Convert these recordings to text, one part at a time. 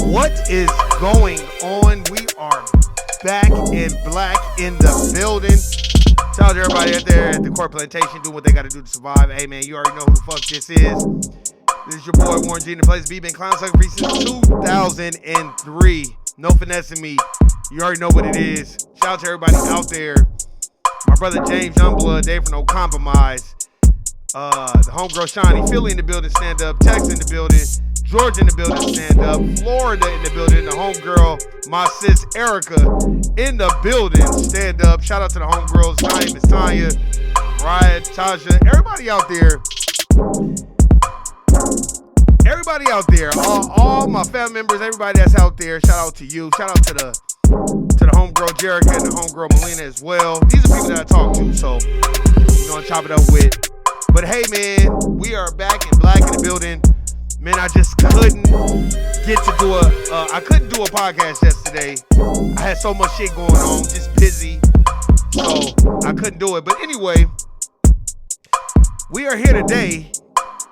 What is going on? We are back in black in the building. Shout out to everybody out there at the Court Plantation doing what they got to do to survive. Hey, man, you already know who the fuck this is. This is your boy Warren G. And the place B been Clown Sucker Free since 2003. No finessing me. You already know what it is. Shout out to everybody out there. My brother James Youngblood, Dave for No Compromise. The homegirl Shawnee, Philly in the building, stand up. Texas in the building. Georgia in the building, stand up. Florida in the building. The homegirl, my sis Erica, in the building, stand up. Shout out to the homegirls. My name is Tanya, Ryan, Tasha, everybody out there. Everybody out there, all my family members, everybody that's out there. Shout out to you. Shout out to the homegirl Jerica and the homegirl Melina as well. These are people that I talk to, so you know, chop it up with. But hey, man, we are back in black in the building. Man, I just couldn't get to do I couldn't do a podcast yesterday. I had so much shit going on, just busy. So I couldn't do it. But anyway, we are here today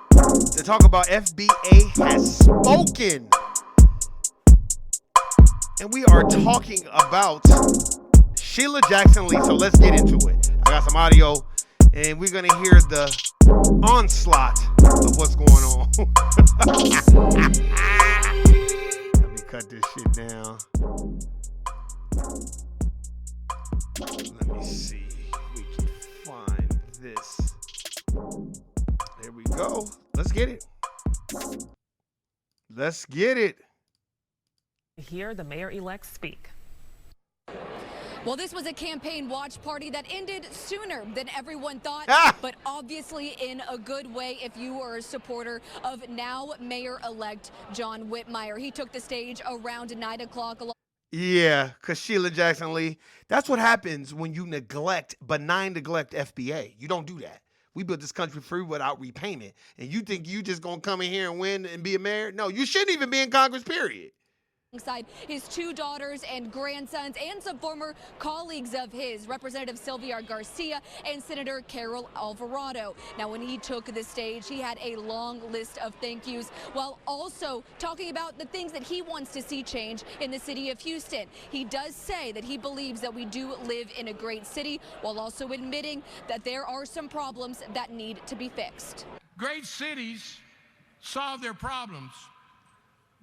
to talk about FBA Has Spoken. And we are talking about Sheila Jackson Lee. So let's get into it. I got some audio, and we're going to hear the onslaught of what's going on. Let me cut this shit down. Let me see if we can find this. There we go. Let's get it. Let's get it. Hear the mayor-elect speak. Well, this was a campaign watch party that ended sooner than everyone thought, but obviously in a good way if you were a supporter of now Mayor-elect John Whitmire. He took the stage around 9 o'clock. Yeah, because Sheila Jackson Lee, that's what happens when you benign neglect FBA. You don't do that. We built this country free without repayment. And you think you just going to come in here and win and be a mayor? No, you shouldn't even be in Congress, period. Alongside his two daughters and grandsons and some former colleagues of his, Representative Sylvia Garcia and Senator Carol Alvarado. Now, when he took the stage, he had a long list of thank yous while also talking about the things that he wants to see change in the city of Houston. He does say that he believes that we do live in a great city while also admitting that there are some problems that need to be fixed. Great cities solve their problems.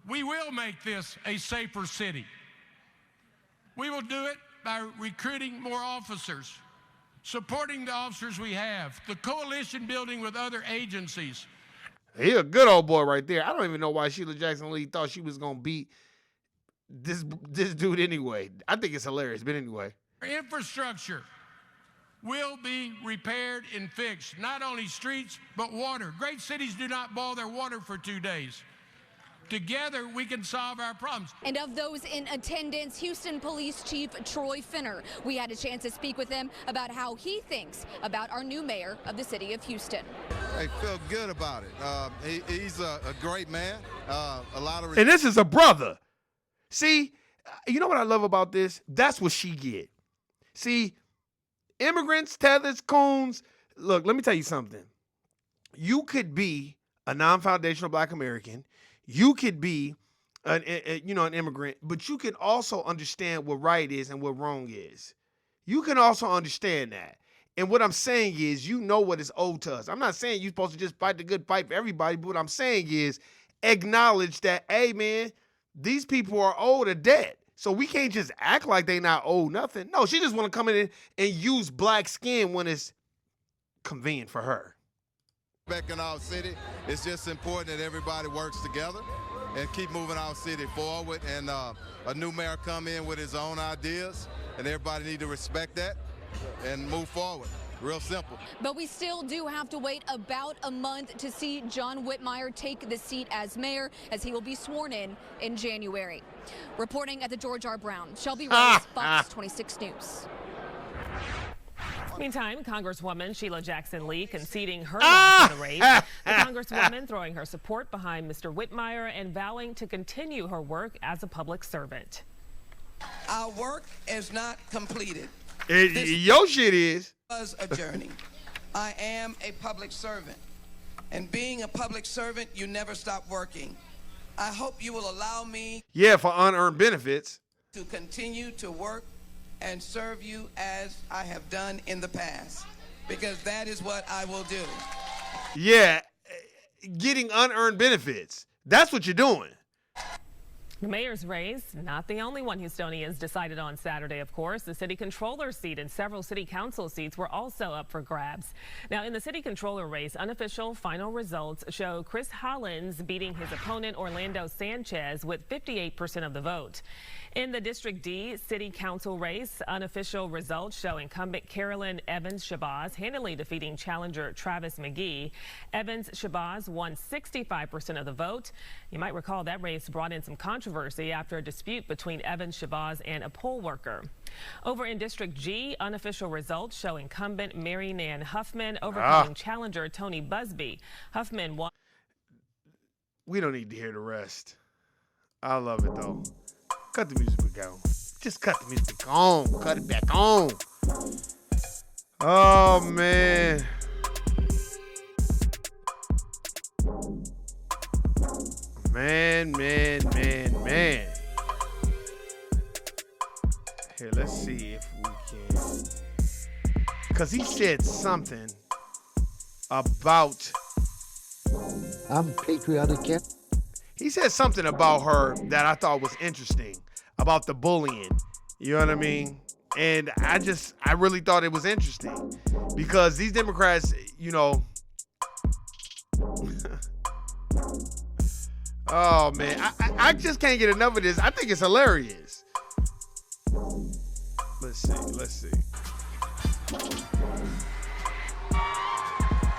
We will make this a safer city. We will do it by recruiting more officers, supporting the officers we have, the coalition building with other agencies. He a good old boy right there. I don't even know why Sheila Jackson Lee thought she was going to beat this dude anyway. I think it's hilarious, but anyway. Infrastructure will be repaired and fixed. Not only streets, but water. Great cities do not boil their water for 2 days. Together, we can solve our problems. And of those in attendance, Houston Police Chief Troy Finner. We had a chance to speak with him about how he thinks about our new mayor of the city of Houston. I feel good about it. He's a great man. And this is a brother. See, you know what I love about this? That's what she get. See, immigrants, tethers, coons. Look, let me tell you something. You could be a non-foundational Black American. You could be an immigrant, but you can also understand what right is and what wrong is. You can also understand that. And what I'm saying is, you know what is owed to us. I'm not saying you're supposed to just fight the good fight for everybody, but what I'm saying is acknowledge that, hey, man, these people are owed a debt. So we can't just act like they not owed nothing. No, she just want to come in and use black skin when it's convenient for her. Back in our city, it's just important that everybody works together and keep moving our city forward. And a new mayor come in with his own ideas, and everybody need to respect that and move forward. Real simple. But we still do have to wait about a month to see John Whitmire take the seat as mayor, as he will be sworn in January. Reporting at the George R. Brown, Shelby Rose, Fox 26 News. Meantime, Congresswoman Sheila Jackson Lee conceding her loss in the race. The Congresswoman throwing her support behind Mr. Whitmire and vowing to continue her work as a public servant. Our work is not completed. Your shit is. Was a journey. I am a public servant. And being a public servant, you never stop working. I hope you will allow me Yeah, for unearned benefits. to continue to work and serve you as I have done in the past, because that is what I will do. Yeah, getting unearned benefits. That's what you're doing. The mayor's race, not the only one Houstonians decided on Saturday, of course. The city controller seat and several city council seats were also up for grabs. Now, in the city controller race, unofficial final results show Chris Hollins beating his opponent Orlando Sanchez with 58% of the vote. In the District D city council race, unofficial results show incumbent Carolyn Evans-Shabazz handily defeating challenger Travis McGee. Evans-Shabazz won 65% of the vote. You might recall that race brought in some controversy after a dispute between Evans-Shabazz and a poll worker. Over in District G, unofficial results show incumbent Mary Nan Huffman overcoming challenger Tony Busby. Huffman won. We don't need to hear the rest. I love it, though. Cut the music back on. Just cut the music back on. Cut it back on. Oh, man. Man. Here, let's see if we can. Because he said something about. I'm patriotic kid. He said something about her that I thought was interesting, about the bullying. You know what I mean? And I really thought it was interesting because these Democrats, you know, oh man, I just can't get enough of this. I think it's hilarious. Let's see.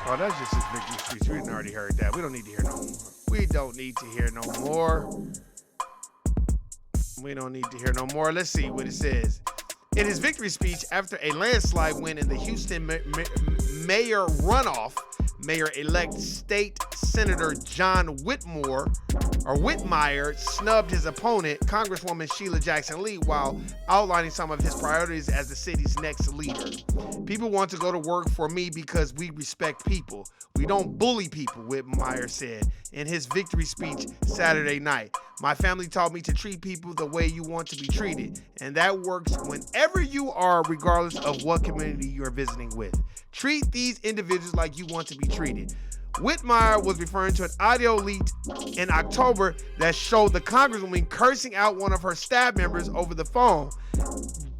Oh, that's just his victory speech. We didn't already heard that. We don't need to hear no more. We don't need to hear no more. We don't need to hear no more. Let's see what it says. In his victory speech after a landslide win in the Houston mayor runoff, Mayor-elect State Senator John Whitmire snubbed his opponent, Congresswoman Sheila Jackson Lee, while outlining some of his priorities as the city's next leader. People want to go to work for me because we respect people. We don't bully people, Whitmire said in his victory speech Saturday night. My family taught me to treat people the way you want to be treated, and that works whenever you are, regardless of what community you're visiting with. Treat these individuals like you want to be treated. Whitmire was referring to an audio leaked in October that showed the Congresswoman cursing out one of her staff members over the phone.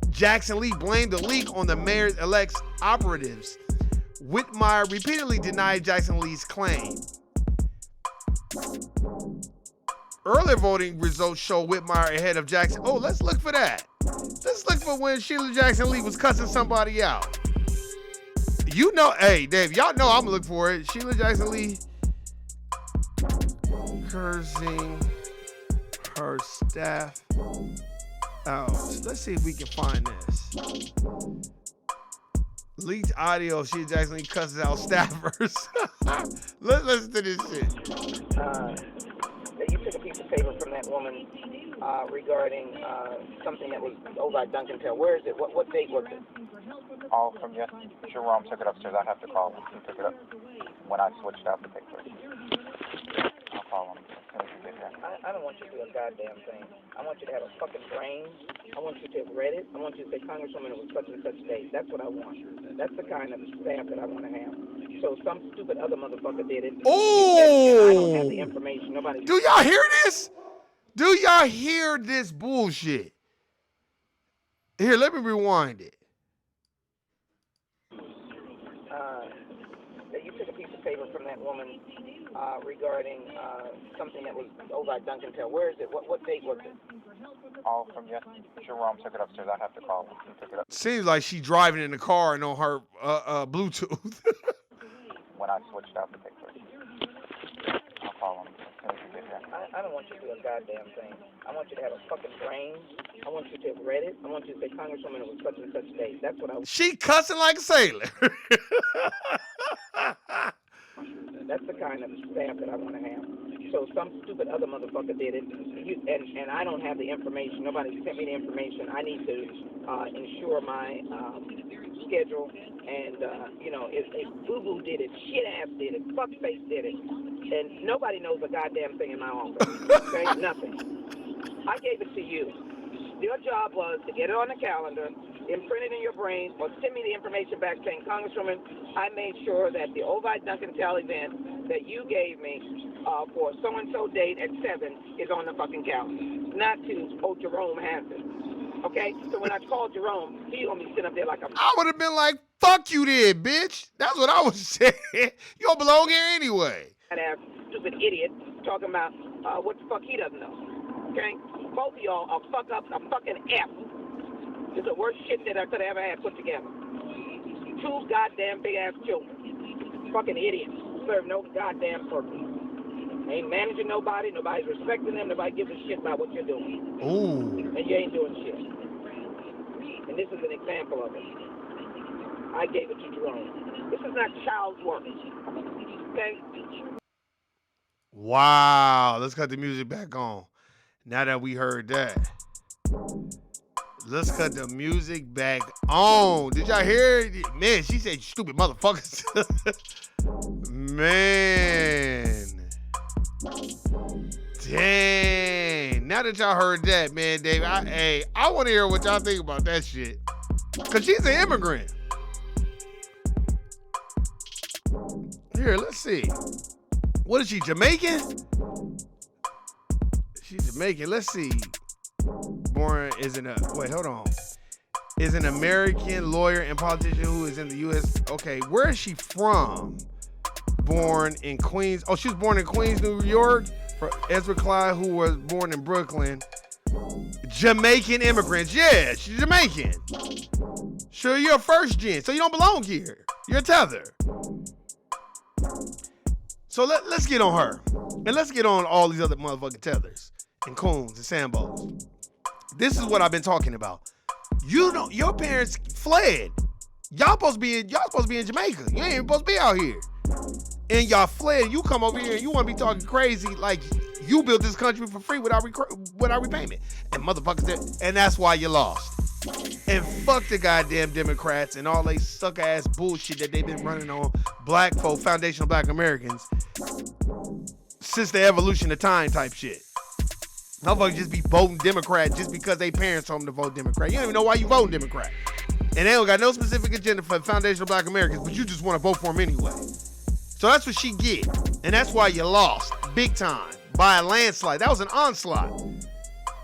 Jackson Lee blamed the leak on the mayor-elect's operatives. Whitmire repeatedly denied Jackson Lee's claim. Earlier voting results show Whitmire ahead of Jackson. Oh, let's look for that. Let's look for when Sheila Jackson Lee was cussing somebody out. You know, hey, Dave, y'all know I'm gonna look for it. Sheila Jackson Lee cursing her staff out. Let's see if we can find this. Leaked audio of Sheila Jackson Lee cusses out staffers. Let's listen to this shit. You took a piece of paper from that woman regarding something that was over at Duncan Tail. Where is it? What date was it? Oh, from yes. Jerome took it upstairs. I have to call him. He took it up when I switched out the paper. I'll call him as soon as he gets here. I don't want you to do a goddamn thing. I want you to have a fucking brain. I want you to have read it. I want you to say, Congresswoman, it was such and such date. That's what I want. That's the kind of staff that I want to have. So some stupid other motherfucker did it. Oh! I don't have the information. Nobody. Do y'all hear this? Do y'all hear this bullshit? Here, let me rewind it. from that woman regarding something that was over at Duncan Taylor. Where is it? What date was it? All from Jerome took it upstairs. I have to call him. He took it up Seems like she driving in the car and on her Bluetooth. when I switched out the pictures. I'll call him as soon as you get here. I don't want you to do a goddamn thing. I want you to have a fucking brain. I want you to have read it. I want you to say, Congresswoman, it was such and such date. That's what I want. She cussing like a sailor. That's the kind of staff that I want to have. So some stupid other motherfucker did it, and I don't have the information. Nobody sent me the information. I need to ensure my schedule. And, if Boo-Boo did it, shit-ass did it, fuckface did it, and nobody knows a goddamn thing in my office. Okay? Nothing. I gave it to you. Your job was to get it on the calendar, imprint it in your brain, or send me the information back saying, Congresswoman, I made sure that the Ovi Duncan Tell event that you gave me for so-and-so date at 7 is on the fucking calendar. Not to, Jerome has it. Okay? So when I called Jerome, he gonna be sitting up there like a... I would have been like, fuck you then, bitch. That's what I was saying. You don't belong here anyway. That ass stupid idiot talking about what the fuck he doesn't know. Okay? Both of y'all are a fucking F. It's the worst shit that I could have ever had put together. Two goddamn big ass children. Fucking idiots. Serve no goddamn purpose. Ain't managing nobody. Nobody's respecting them. Nobody gives a shit about what you're doing. Ooh. And you ain't doing shit. And this is an example of it. I gave it to Jerome. This is not child's work. Okay? Wow. Let's cut the music back on. Now that we heard that. Let's cut the music back on. Did y'all hear it? Man, she said, you stupid motherfuckers. Man. Dang. Now that y'all heard that, man, Dave, I want to hear what y'all think about that shit. Because she's an immigrant. Here, let's see. What is she, Jamaican? She's Jamaican. Let's see. Born is an American lawyer and politician who is in the U.S. Okay, where is she from? Born in Queens. Oh, she was born in Queens, New York. For Ezra Clyde, who was born in Brooklyn. Jamaican immigrants. Yeah, she's Jamaican. Sure, you're a first gen, so you don't belong here. You're a tether. So let's get on her. And let's get on all these other motherfucking tethers and coons and sambos. This is what I've been talking about. You know, your parents fled. Y'all supposed to be in Jamaica. You ain't even supposed to be out here. And y'all fled. You come over here and you want to be talking crazy like you built this country for free without repayment. And motherfuckers did. And that's why you lost. And fuck the goddamn Democrats and all they suck-ass bullshit that they've been running on black folk, foundational black Americans since the evolution of time type shit. Motherfuckers just be voting Democrat just because they parents told them to vote Democrat. You don't even know why you voting Democrat. And they don't got no specific agenda for foundational black Americans, but you just want to vote for them anyway. So that's what she get. And that's why you lost big time by a landslide. That was an onslaught.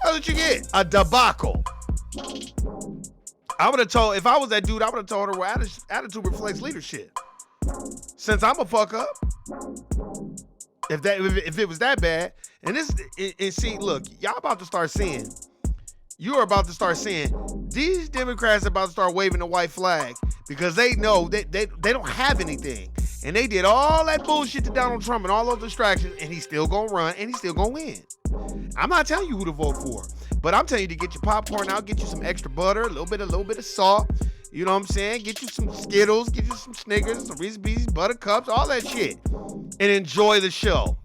That's what you get. A debacle. I would have told, if I was that dude, I would have told her, well, attitude reflects leadership. Since I'm a fuck up. If it was that bad. And see, look, y'all about to start seeing. You're about to start seeing these Democrats are about to start waving the white flag because they know they don't have anything. And they did all that bullshit to Donald Trump and all those distractions, and he's still gonna run and he's still gonna win. I'm not telling you who to vote for, but I'm telling you to get your popcorn out, get you some extra butter, a little bit of salt. You know what I'm saying? Get you some Skittles, get you some Snickers, some Reese's Pieces, Buttercups, all that shit, and enjoy the show.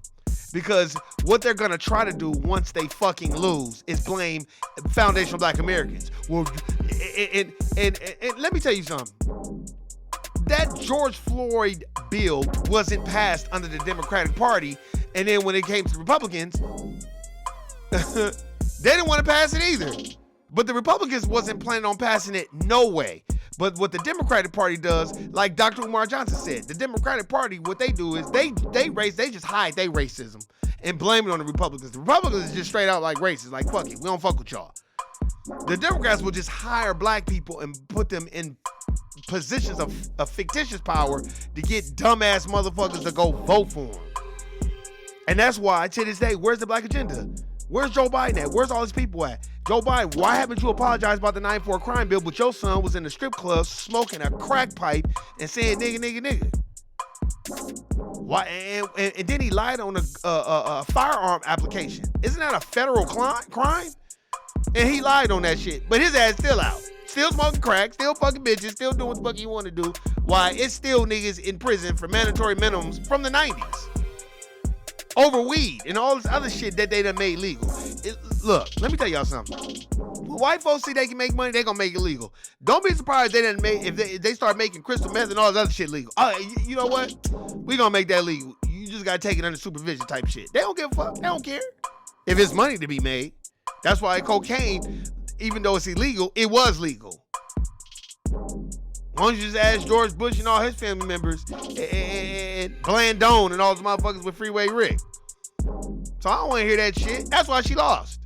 Because what they're gonna try to do once they fucking lose is blame foundational black Americans. Well, and let me tell you something. That George Floyd bill wasn't passed under the Democratic Party, and then when it came to the Republicans, they didn't want to pass it either. But the Republicans wasn't planning on passing it no way. But what the Democratic Party does, like Dr. Umar Johnson said, the Democratic Party, what they do is they just hide their racism and blame it on the Republicans. The Republicans is just straight out like racist, like fuck it, we don't fuck with y'all. The Democrats will just hire black people and put them in positions of fictitious power to get dumbass motherfuckers to go vote for them. And that's why, to this day, where's the black agenda? Where's Joe Biden at? Where's all these people at? Joe Biden, why haven't you apologized about the 9/4 crime bill, but your son was in the strip club smoking a crack pipe and saying nigga, nigga, nigga? Why? And then he lied on a firearm application. Isn't that a federal crime? And he lied on that shit. But his ass still out. Still smoking crack, still fucking bitches, still doing what the fuck you want to do. Why? It's still niggas in prison for mandatory minimums from the 90s. Over weed and all this other shit that they done made legal. Look, let me tell y'all something. When white folks see they can make money, they gonna make it legal. Don't be surprised they didn't make if they start making crystal meth and all this other shit legal. You know what? We gonna make that legal. You just gotta take it under supervision type shit. They don't give a fuck. They don't care. If it's money to be made. That's why cocaine, even though it's illegal, it was legal. Why don't you just ask George Bush and all his family members and Blandone and all those motherfuckers with Freeway Rick. So I don't want to hear that shit. That's why she lost.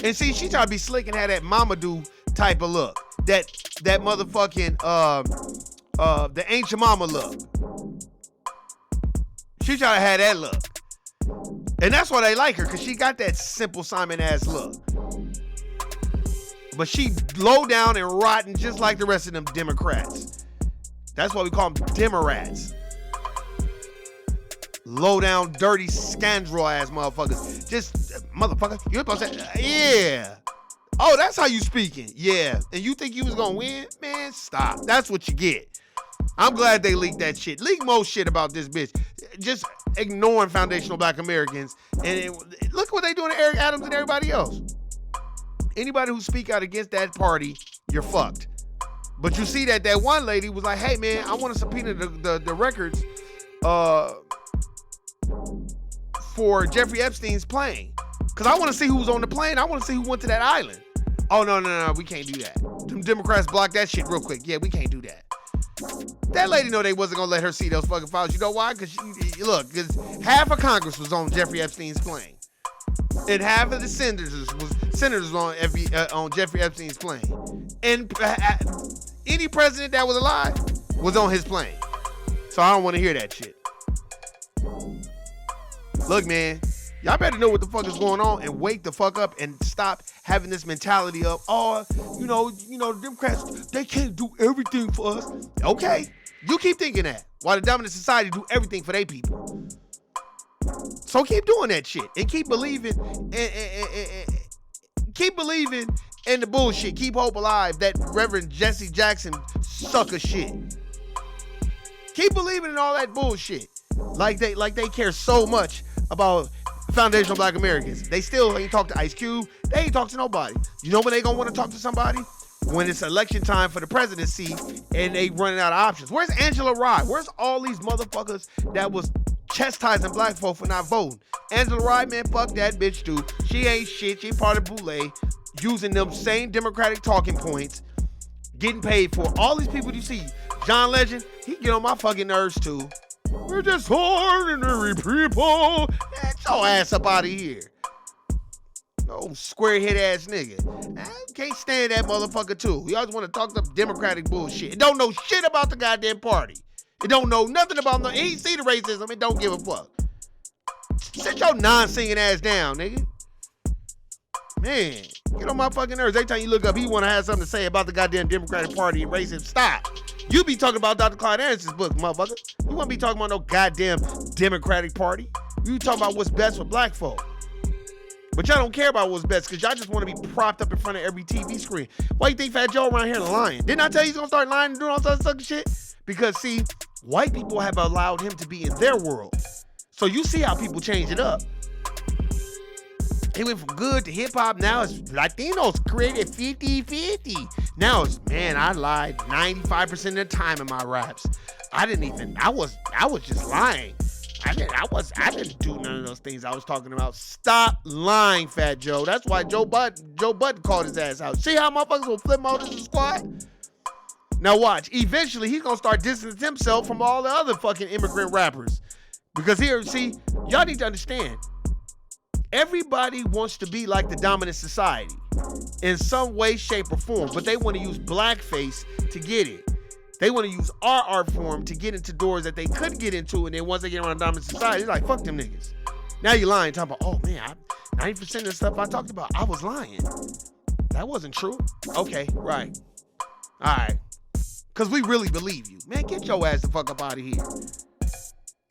And see, she tried to be slick and had that Mamadou type of look. That motherfucking, the ancient mama look. She tried to have that look. And that's why they like her, because she got that simple Simon ass look. But she low down and rotten just like the rest of them Democrats. That's why we call them Demorats. Low down, dirty, scandal ass motherfuckers. Just, motherfucker, you're supposed to, yeah. Oh, that's how you speaking. Yeah. And you think you was gonna win? Man, stop. That's what you get. I'm glad they leaked that shit. Leak more shit about this bitch. Just ignoring foundational black Americans. And look what they doing to Eric Adams and everybody else. Anybody who speak out against that party, you're fucked. But you see that one lady was like, hey man, I want to subpoena the records for Jeffrey Epstein's plane. Because I want to see who was on the plane. I want to see who went to that island. Oh, no, we can't do that. Them Democrats blocked that shit real quick. Yeah, we can't do that. That lady know they wasn't going to let her see those fucking files. You know why? Because half of Congress was on Jeffrey Epstein's plane. And half of the senators was on Jeffrey Epstein's plane. And any president that was alive was on his plane. So I don't want to hear that shit. Look, man, y'all better know what the fuck is going on and wake the fuck up and stop having this mentality of, the Democrats, they can't do everything for us. Okay, you keep thinking that. While the dominant society do everything for their people. So keep doing that shit and keep believing in the bullshit. Keep hope alive. That Reverend Jesse Jackson sucker shit. Keep believing in all that bullshit. Like they care so much about foundational black Americans. They still ain't talk to Ice Cube. They ain't talk to nobody. You know when they gonna want to talk to somebody? When it's election time for the presidency and they running out of options. Where's Angela Rye? Where's all these motherfuckers that was chastising black folk for not voting? Angela Rye, man, fuck that bitch too. She ain't shit. She part of Boulay, using them same Democratic talking points, getting paid for. All these people you see, John Legend, he get on my fucking nerves too. We're just ordinary people. Get your ass up out of here. No square head ass nigga. I can't stand that motherfucker too. He always want to talk the Democratic bullshit. It don't know shit about the goddamn party. It don't know nothing about no. He see the racism. It don't give a fuck. Sit your non-singing ass down, nigga. Man, get on my fucking nerves. Every time you look up, he want to have something to say about the goddamn Democratic Party and racism. Stop. You be talking about Dr. Clyde Anderson's book, motherfucker. You want to be talking about no goddamn Democratic Party. You talking about what's best for black folk. But y'all don't care about what's best because y'all just want to be propped up in front of every TV screen. Why you think Fat Joe around here lying? Didn't I tell you he's going to start lying and doing all sorts of sucker shit? Because, see, white people have allowed him to be in their world. So you see how people change it up. He went from good to hip-hop. Now it's Latinos created 50-50. Now it's, man, I lied 95% of the time in my raps. I was just lying. I didn't do none of those things I was talking about. Stop lying, Fat Joe. That's why Joe Budden called his ass out. See how motherfuckers will flip motors in squad? Now watch. Eventually, he's going to start distancing himself from all the other fucking immigrant rappers. Because here, see, y'all need to understand. Everybody wants to be like the dominant society in some way, shape, or form. But they want to use blackface to get it. They want to use our art form to get into doors that they couldn't get into, and then once they get around dominant society, they're like, fuck them niggas. Now you're lying, talking about, oh man, 90% of the stuff I talked about, I was lying. That wasn't true. Okay, right. All right. Because we really believe you. Man, get your ass the fuck up out of here.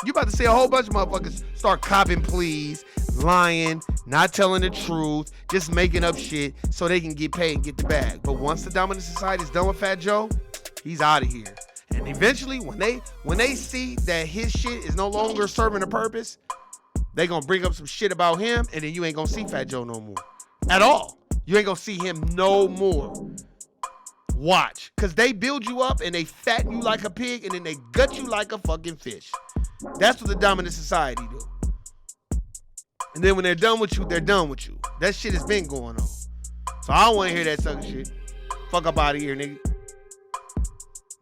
You about to see a whole bunch of motherfuckers start copping pleas, lying, not telling the truth, just making up shit so they can get paid and get the bag. But once the dominant society is done with Fat Joe, he's out of here. And eventually, when they see that his shit is no longer serving a purpose, they gonna bring up some shit about him, and then you ain't gonna see Fat Joe no more. At all. You ain't gonna see him no more. Watch. Because they build you up and they fatten you like a pig and then they gut you like a fucking fish. That's what the dominant society do. And then when they're done with you, they're done with you. That shit has been going on. So I don't want to hear that sucker shit. Fuck up out of here, nigga.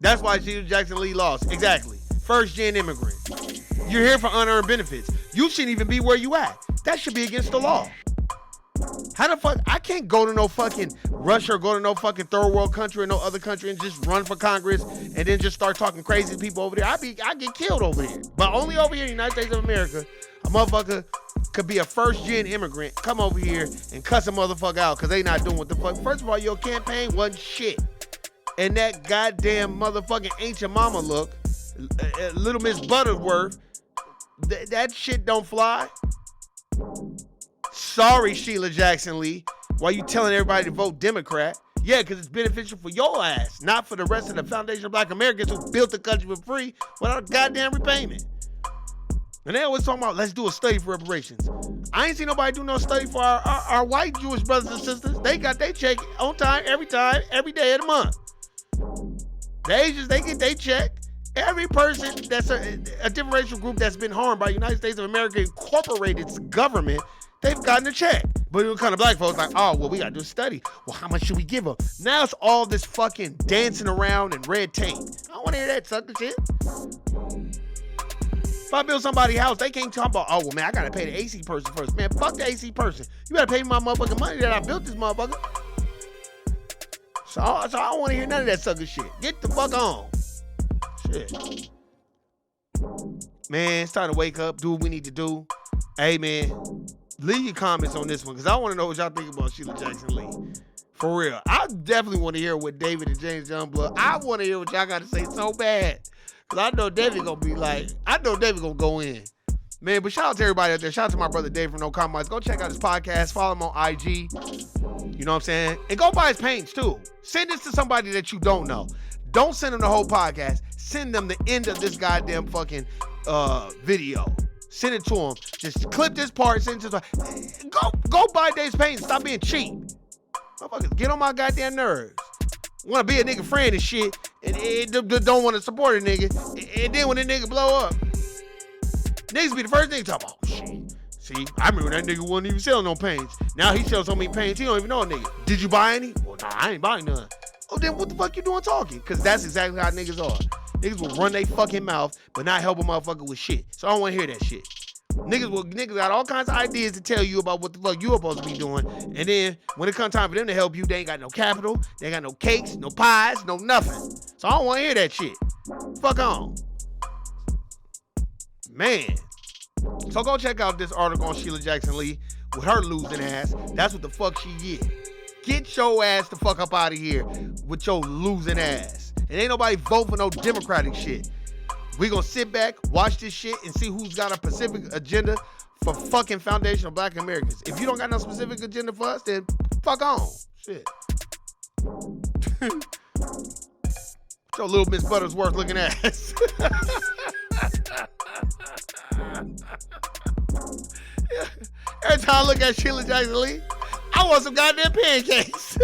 That's why Sheila Jackson Lee lost. Exactly. First gen immigrant. You're here for unearned benefits. You shouldn't even be where you at. That should be against the law. How the fuck? I can't go to no fucking Russia or go to no fucking third world country or no other country and just run for Congress and then just start talking crazy to people over there. I get killed over here. But only over here in the United States of America, a motherfucker could be a first gen immigrant, come over here and cuss a motherfucker out because they not doing what the fuck. First of all, your campaign wasn't shit. And that goddamn motherfucking ancient mama look, Little Miss Butterworth, that shit don't fly. Sorry, Sheila Jackson Lee. Why you telling everybody to vote Democrat? Yeah, because it's beneficial for your ass, not for the rest of the Foundation of Black Americans who built the country for free without a goddamn repayment. And they always talking about, let's do a study for reparations. I ain't seen nobody do no study for our white Jewish brothers and sisters. They got their check on time, every day of the month. They get their check. Every person that's a different racial group that's been harmed by United States of America Incorporated's government, they've gotten a check. But it was kind of black folks like, oh, well, we got to do a study. Well, how much should we give them? Now it's all this fucking dancing around and red tape. I don't want to hear that sucker shit. If I build somebody's house, they can't talk about, oh, well, man, I got to pay the AC person first. Man, fuck the AC person. You got to pay me my motherfucking money that I built this motherfucker. So I don't want to hear none of that sucker shit. Get the fuck on. Shit. Man, it's time to wake up, do what we need to do. Hey, man, leave your comments on this one because I want to know what y'all think about Sheila Jackson Lee. For real. I definitely want to hear what David and James Youngblood, I want to hear what y'all got to say so bad. Because I know David going to be like, I know David going to go in. Man, but shout out to everybody out there. Shout out to my brother Dave from No Compromise. Go check out his podcast. Follow him on IG. You know what I'm saying? And go buy his paintings too. Send this to somebody that you don't know. Don't send them the whole podcast. Send them the end of this goddamn fucking video. Send it to them. Just clip this part. Send it to them. Go buy Dave's paintings. Stop being cheap. Motherfuckers, get on my goddamn nerves. Want to be a nigga friend and shit, and don't want to support a nigga. And then when the nigga blow up, niggas be the first nigga talk about, oh shit. See, I remember that nigga wasn't even selling no paints. Now he sells so many paints, he don't even know a nigga. Did you buy any? Well, nah, I ain't buying none. Oh, then what the fuck you doing talking? Because that's exactly how niggas are. Niggas will run their fucking mouth, but not help a motherfucker with shit. So I don't want to hear that shit. Niggas got all kinds of ideas to tell you about what the fuck you supposed to be doing. And then when it comes time for them to help you, they ain't got no capital. They ain't got no cakes, no pies, no nothing. So I don't want to hear that shit. Fuck on. Man. So go check out this article on Sheila Jackson Lee with her losing ass. That's what the fuck she is. Get your ass the fuck up out of here with your losing ass. And ain't nobody vote for no Democratic shit. We gonna sit back, watch this shit, and see who's got a specific agenda for fucking Foundation of Black Americans. If you don't got no specific agenda for us, then fuck on. Shit. Your little Miss Buttersworth looking ass. Every time I look at Sheila Jackson Lee, I want some goddamn pancakes.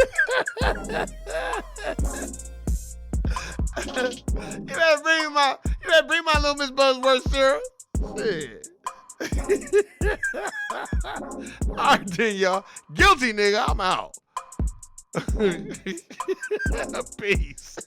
You better bring my little Miss Buttersworth syrup. Shit. All right then, y'all. Guilty nigga, I'm out. Peace.